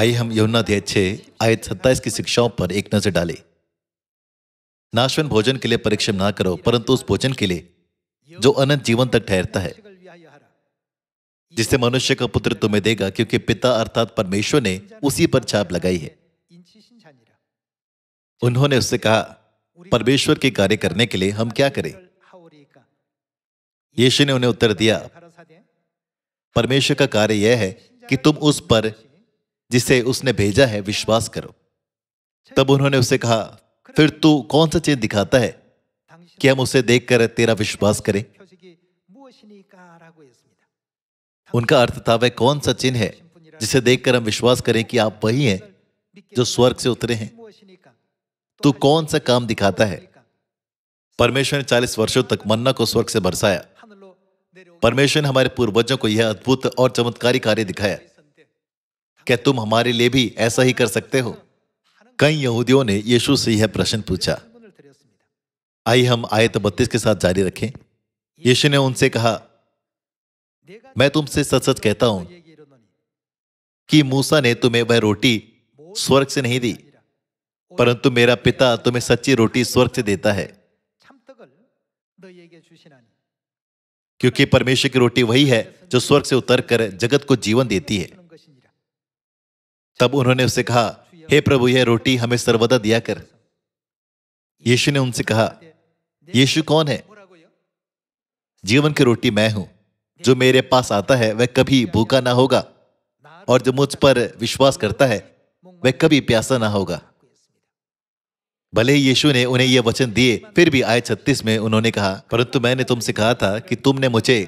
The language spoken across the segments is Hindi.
आइए हम यूहन्ना अध्याय 6 आयत 27 की शिक्षाओं पर एक नजर डालें। नाशवान भोजन के लिए परिश्रम ना करो, परंतु उस भोजन के लिए जो अनंत जीवन तक ठहरता है, जिससे मनुष्य का पुत्र तुम्हें देगा, क्योंकि पिता अर्थात परमेश्वर ने उसी पर छाप लगाई है। उन्होंने उससे कहा, परमेश्वर के कार्य करने के लिए हम क्या करें? यीशु ने उन्हें उत्तर दिया, परमेश्वर का कार्य यह है कि तुम उस पर जिसे उसने भेजा है विश्वास करो। तब उन्होंने उससे कहा, फिर तू कौन सा चिन्ह दिखाता है कि हम उसे देखकर तेरा विश्वास करें? उनका अर्थ था, वह कौन सा चिन्ह है जिसे देखकर हम विश्वास करें कि आप वही हैं जो स्वर्ग से उतरे हैं? तू कौन सा काम दिखाता है? परमेश्वर ने 40 वर्षों तक मन्ना को स्वर्ग से बरसाया। परमेश्वर ने हमारे पूर्वजों को यह अद्भुत और चमत्कारी कार्य दिखाया। क्या तुम हमारे लिए भी ऐसा ही कर सकते हो? कई यहूदियों ने यीशु से यह प्रश्न पूछा। आइए हम आयत 32 के साथ जारी रखें। यीशु ने उनसे कहा, मैं तुमसे सच सच कहता हूं कि मूसा ने तुम्हें वह रोटी स्वर्ग से नहीं दी, परंतु मेरा पिता तुम्हें सच्ची रोटी स्वर्ग से देता है। क्योंकि परमेश्वर की रोटी वही है जो स्वर्ग से उतरकर जगत को जीवन देती है। तब उन्होंने उससे कहा, हे प्रभु, यह रोटी हमें सर्वदा दिया कर। यीशु ने उनसे कहा, यीशु कौन है? जीवन की रोटी मैं हूं। जो मेरे पास आता है वह कभी भूखा ना होगा, और जो मुझ पर विश्वास करता है वह कभी प्यासा ना होगा। भले ही यीशु ने उन्हें यह वचन दिए, फिर भी आयत 36 में उन्होंने कहा, परंतु मैंने तुमसे कहा था कि तुमने मुझे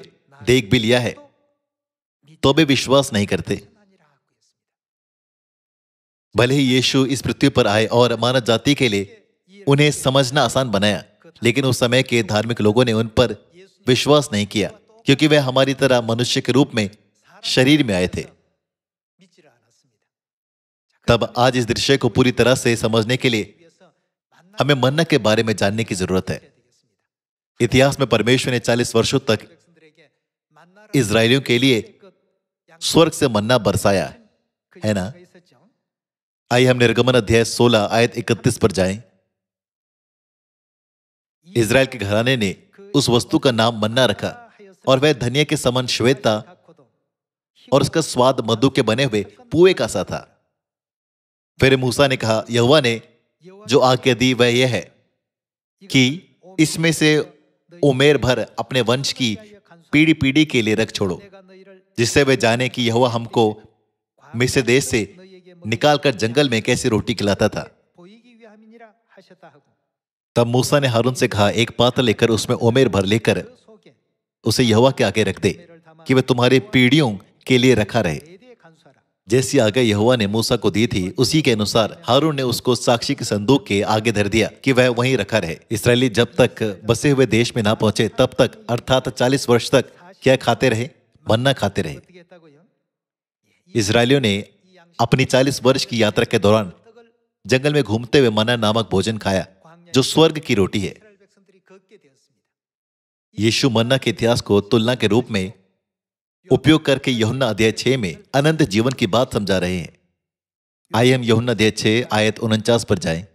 देख भी लिया है, तो भी विश्वास नहीं करते। भले ही यीशु इस पृथ्वी पर आए और मानव जाति के लिए उन्हें समझना आसान बनाया, लेकिन उस समय के धार्मिक लोगों ने उन पर विश्वास नहीं किया, क्योंकि वे हमारी तरह मनुष्य के रूप में शरीर में आए थे। तब आज इस दृश्य को पूरी तरह से समझने के लिए हमें मन्ना के बारे में जानने की जरूरत है। इतिहास में परमेश्वर ने 40 वर्षों तक इजरायलियों के लिए स्वर्ग से मन्ना बरसाया है ना। आइए हम निर्गमन अध्याय 16 आयत 31 पर जाएं। इजराइल के घराने ने उस वस्तु का नाम मन्ना रखा, और वह धनिया के समान श्वेत था, और उसका स्वाद मधु के बने हुए पुए का सा था। फिर मूसा ने कहा, यहोवा ने जो आज्ञा दी वह यह है कि इसमें से उमेर भर अपने वंश की पीढ़ी पीढ़ी के लिए रख छोड़ो, जिससे वे जाने कि यहोवा हमको मिस्र देश से निकालकर जंगल में कैसी रोटी खिलाता था। तब मूसा ने हारून से कहा, एक पात्र लेकर उसमें ओमेर भर लेकर उसे यहोवा के आगे रख दे, कि वह तुम्हारी पीढ़ियों के लिए रखा रहे। जैसी आज्ञा यहोवा ने मूसा को दी थी, उसी के अनुसार हारून ने उसको साक्षी के संदूक के आगे धर दिया कि वह वहीं रखा रहे। इसराइली जब तक बसे हुए देश में ना पहुंचे तब तक, अर्थात 40 वर्ष तक क्या खाते रहे? मन्ना खाते रहे। इसराइलियों ने अपनी 40 वर्ष की यात्रा के दौरान जंगल में घूमते हुए मन्ना नामक भोजन खाया, जो स्वर्ग की रोटी है। यीशु मन्ना के इतिहास को तुलना के रूप में उपयोग करके यूहन्ना अध्याय 6 में अनंत जीवन की बात समझा रहे हैं। आइए हम यूहन्ना अध्याय 6 आयत 49 पर जाएं।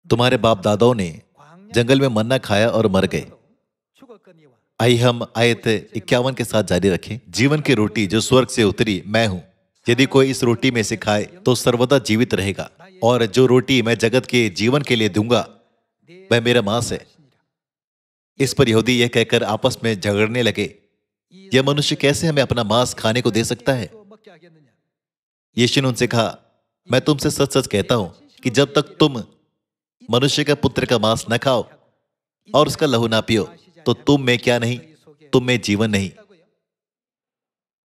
तुम्हारे बाप दादाओं ने जंगल में मन्ना खाया और मर गए। आइए हम आयत 51 के साथ जारी रखें। जीवन की रोटी जो स्वर्ग से उतरी मैं हूं। यदि कोई इस रोटी में से खाए तो सर्वदा जीवित रहेगा, और जो रोटी मैं जगत के जीवन के लिए दूंगा वह मेरा मांस है। इस पर यहूदी यह कहकर आपस में झगड़ने लगे, यह मनुष्य कैसे हमें अपना मांस खाने को दे सकता है? यीशु ने उनसे कहा, मैं तुमसे सच सच कहता हूं कि जब तक तुम मनुष्य का पुत्र का मांस न खाओ और उसका लहू ना पियो, तो तुम में क्या नहीं, तुम में जीवन नहीं।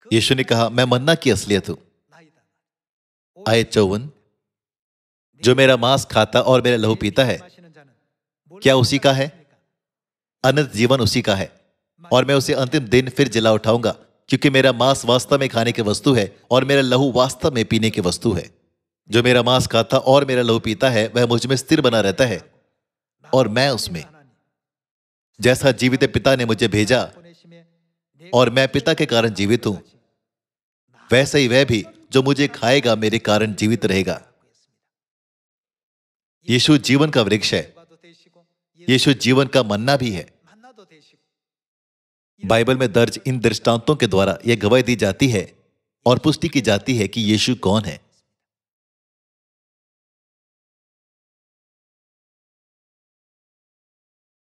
यीशु ने कहा, मैं मन्ना की असलियत हूं। आयत 54, जो मेरा मांस खाता और मेरा लहू पीता है क्या उसी का है? अनंत जीवन उसी का है, और मैं उसे अंतिम दिन फिर जिला उठाऊंगा, क्योंकि मेरा मांस वास्तव में खाने की वस्तु है और मेरा लहू वास्तव में पीने की वस्तु है। जो मेरा मांस खाता और मेरा लहू पीता है वह मुझ में स्थिर बना रहता है और मैं उसमें। जैसा जीवित पिता ने मुझे भेजा और मैं पिता के कारण जीवित हूं, वैसे ही वह भी जो मुझे खाएगा मेरे कारण जीवित रहेगा। यीशु जीवन का वृक्ष है। यीशु जीवन का मन्ना भी है। बाइबल में दर्ज इन दृष्टांतों के द्वारा यह गवाही दी जाती है और पुष्टि की जाती है कि यीशु कौन है।